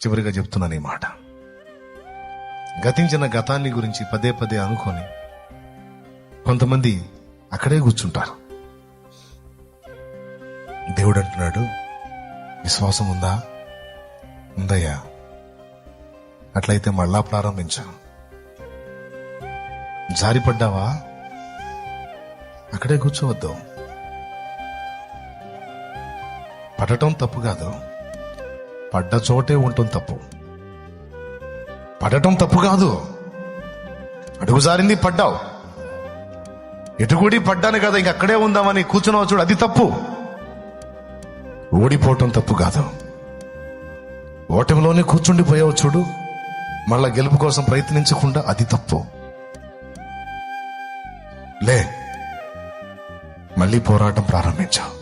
చివరిగా చెప్తున్నాను ఈ మాట. గతించిన గతాన్ని గురించి పదే పదే అనుకొని కొంతమంది అక్కడే కూర్చుంటారు. దేవుడు అంటున్నాడు, విశ్వాసం ఉందా? ఉందయ్యా. అట్లయితే మళ్ళా ప్రారంభించు. జారిపడ్డావా? అక్కడే కూర్చోవద్దు. పడటం తప్పు కాదు, పడ్డ చోటే ఉండటం తప్పు. పడటం తప్పు కాదు, అడుగు జారింది పడ్డావు, ఎటుగుడి పడ్డాను కదా ఇంక అక్కడే ఉందామని కూర్చున్నావు చూడు, అది తప్పు. ఓడిపోవటం తప్పు కాదు, ఓటమిలోనే కూర్చుండిపోయావు చూడు, మళ్ళా గెలుపు కోసం ప్రయత్నించకుండా, అది తప్పు. లే, మళ్ళీ పోరాటం ప్రారంభించావు.